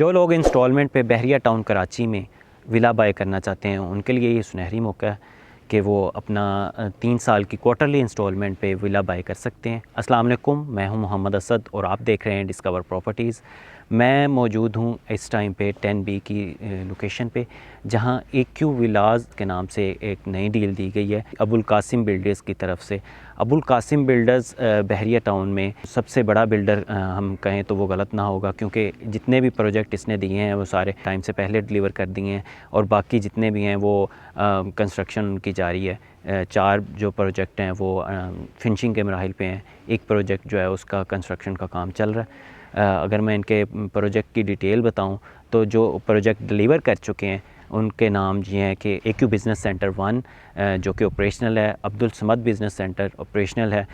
जो लोग इंस्टॉलमेंट पे बहरिया टाउन कराची में विला बाय करना चाहते हैं उनके लिए ये सुनहरी मौका है कि वो अपना 3 साल की क्वार्टरली इंस्टॉलमेंट पे विला बाय कर सकते हैं। अस्सलाम वालेकुम, मैं हूं मोहम्मद असद और आप देख रहे हैं डिस्कवर प्रॉपर्टीज़। मैं मौजूद हूं इस टाइम पे 10B की लोकेशन पे, जहां AQ विलाज के नाम से एक नई डील दी गई है अबुल कासिम बिल्डर्स की तरफ से। अबुल कासिम बिल्डर्स बहरिया टाउन में सबसे बड़ा बिल्डर हम कहें तो वो गलत ना होगा, क्योंकि जितने भी प्रोजेक्ट इसने दिए हैं वो सारे टाइम से पहले डिलीवर कर दिए हैं और बाकी जितने भी हैं वो कंस्ट्रक्शन उनकी जारी है। 4 जो प्रोजेक्ट हैं वो फिनिशिंग के मराहिल पे हैं। एक प्रोजेक्ट जो है उसका कंस्ट्रक्शन का काम चल रहा है। अगर मैं इनके प्रोजेक्ट की डिटेल बताऊं तो जो प्रोजेक्ट डिलीवर कर चुके हैं उनके नाम ये हैं कि AQ बिज़नेस सेंटर 1 जो कि ऑपरेशनल है, Abdul Samad business centre operational है,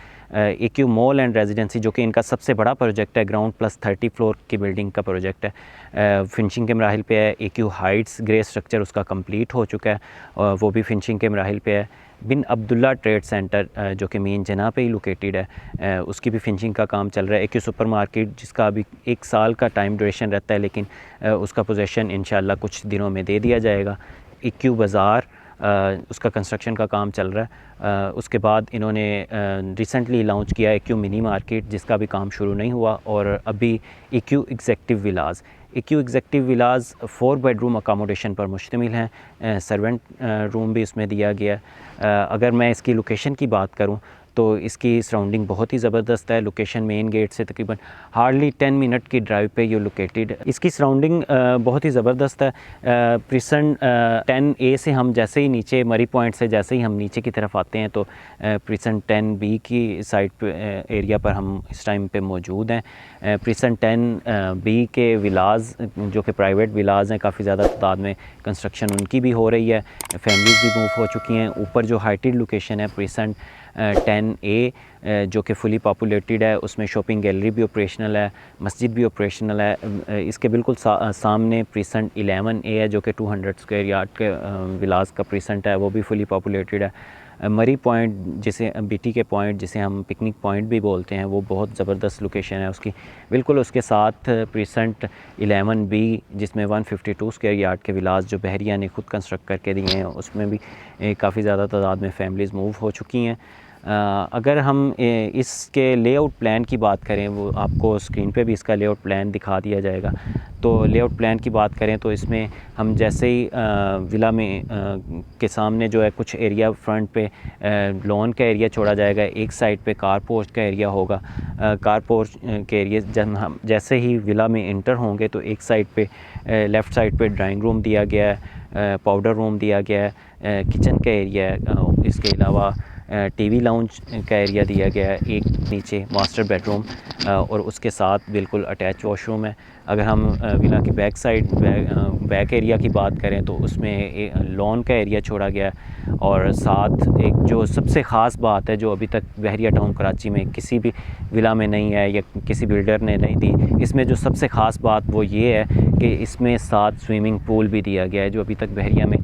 AQ मॉल एंड रेजिडेंसी जो कि इनका सबसे बड़ा प्रोजेक्ट है, ग्राउंड प्लस 30 फ्लोर की बिल्डिंग का प्रोजेक्ट है, फिनिशिंग के मराहिल पे है। AQ हाइट्स ग्रे स्ट्रक्चर उसका कंप्लीट हो चुका है और वो भी फिनिशिंग के मराहिल पे है। बिन अब्दुल्ला ट्रेड सेंटर जो कि मेन जना पे ही लोकेटेड है, उसकी भी फिनिशिंग का काम चल रहा है। AQ सुपर मार्केट जिसका अभी 1 साल का टाइम ड्यूरेशन रहता है, लेकिन उसका पोजेसन इंशाल्लाह कुछ दिनों में दे दिया जाएगा। AQ बाज़ार उसका कंस्ट्रक्शन का काम चल रहा है। उसके बाद इन्होंने रिसेंटली लॉन्च किया AQ मिनी मार्केट जिसका भी काम शुरू नहीं हुआ, और अभी AQ executive villas. AQ executive villas 4 bedroom accommodation पर मुश्तमिल हैं, सर्वेंट रूम भी उसमें दिया गया है। अगर मैं इसकी लोकेशन की बात करूं तो इसकी सराउंडिंग बहुत ही ज़बरदस्त है। लोकेशन मेन गेट से तकरीबन हार्डली 10 मिनट की ड्राइव पे ये लोकेटेड है। इसकी सराउंडिंग बहुत ही ज़बरदस्त है। प्रिसन 10A से हम जैसे ही नीचे मरी पॉइंट से जैसे ही हम नीचे की तरफ आते हैं तो प्रिसन 10B की साइड पे एरिया पर हम इस टाइम पे मौजूद हैं। प्रिसन 10B के विलाज जो कि प्राइवेट विलाज हैं, काफ़ी ज़्यादा तादाद में कंस्ट्रक्शन उनकी भी हो रही है, फैमिलीज़ भी मूव हो चुकी हैं। ऊपर जो हाइटेड लोकेशन है प्रिसन 10A जो कि फुली पॉपुलेटेड है, उसमें शॉपिंग गैलरी भी ऑपरेशनल है, मस्जिद भी ऑपरेशनल है। इसके बिल्कुल सामने प्रीसेंट 11A है जो कि 200 स्क्वायर यार्ड के विलास का प्रीसेंट है, वो भी फुली पॉपुलेटेड है। मरी पॉइंट जिसे BT के पॉइंट जिसे हम पिकनिक पॉइंट भी बोलते हैं, वो बहुत ज़बरदस्त लोकेशन है उसकी। बिल्कुल उसके साथ प्रीसेंट 11B जिसमें 152 स्क्वायर यार्ड के विलास जो बहरिया ने खुद कंस्ट्रक्ट करके दिए हैं, उसमें भी काफ़ी ज़्यादा तादाद में फैमिलीज़ मूव हो चुकी हैं। अगर हम इसके लेआउट प्लान की बात करें, वो आपको स्क्रीन पे भी इसका लेआउट प्लान दिखा दिया जाएगा। तो लेआउट प्लान की बात करें तो इसमें हम जैसे ही विला में के सामने जो है कुछ एरिया फ्रंट पे लॉन का एरिया छोड़ा जाएगा, एक साइड पे कार पोर्च का एरिया होगा। कार पोर्च के एरिया जब हम जैसे ही विला में इंटर होंगे तो एक साइड पे लेफ़्ट साइड पे ड्राइंग रूम दिया गया है, पाउडर रूम दिया गया है, किचन का एरिया है, इसके अलावा TV लाउंज का एरिया दिया गया है, एक नीचे मास्टर बेडरूम और उसके साथ बिल्कुल अटैच वॉशरूम है। अगर हम विला की बैक एरिया की बात करें तो उसमें लॉन का एरिया छोड़ा गया है, और साथ एक जो सबसे ख़ास बात है जो अभी तक बहरिया टाउन कराची में किसी भी विला में नहीं है या किसी बिल्डर ने नहीं दी, इसमें जो सबसे ख़ास बात वो ये है कि इसमें साथ स्विमिंग पूल भी दिया गया है, जो अभी तक बहरिया में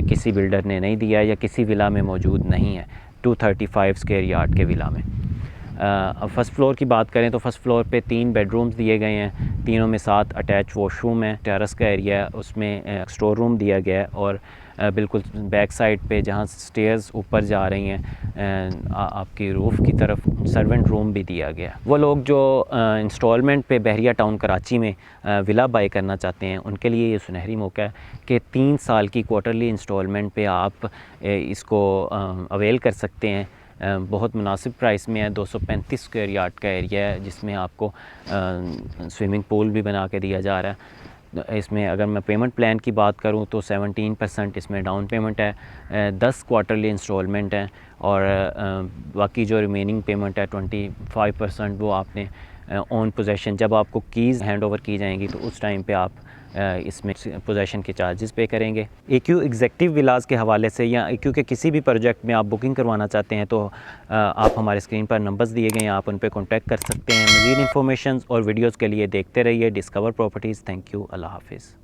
किसी बिल्डर ने नहीं दिया या किसी विला में मौजूद नहीं है 235 स्क्वायर यार्ड के विला में। अब फ़र्स्ट फ्लोर की बात करें तो फ़र्स्ट फ्लोर पे 3 बेडरूम्स दिए गए हैं, तीनों में साथ अटैच वॉशरूम है। टेरेस का एरिया है, उसमें स्टोर रूम दिया गया है, और बिल्कुल बैक साइड पे जहाँ स्टेयर्स ऊपर जा रही हैं आपकी रूफ़ की तरफ सर्वेंट रूम भी दिया गया। वो लोग जो इंस्टॉलमेंट पे बहरिया टाउन कराची में विला बाय करना चाहते हैं उनके लिए ये सुनहरी मौका है कि 3 साल की क्वार्टरली इंस्टॉलमेंट पे आप इसको अवेल कर सकते हैं। बहुत मुनासिब प्राइस में है। 235 स्क्वायर यार्ड का एरिया है जिसमें आपको स्विमिंग पूल भी बना के दिया जा रहा है। इसमें अगर मैं पेमेंट प्लान की बात करूं तो 17% इसमें डाउन पेमेंट है, 10 क्वार्टरली इंस्टॉलमेंट हैं, और बाकी जो रिमेनिंग पेमेंट है 25% वो आपने ऑन पोजेसन जब आपको कीज़ हैंड ओवर की जाएंगी तो उस टाइम पे आप इसमें पोजेसन के चार्जेस पे करेंगे। AQ एग्जेक्टिव विलाज के हवाले से या AQ के किसी भी प्रोजेक्ट में आप बुकिंग करवाना चाहते हैं तो आप हमारे स्क्रीन पर नंबर्स दिए गए हैं, आप उन पर कॉन्टैक्ट कर सकते हैं। मज़ीद इंफॉर्मेशन और वीडियोज़ के लिए देखते रहिए डिस्कवर प्रॉपर्टीज़। थैंक यू, अल्लाह हाफिज़।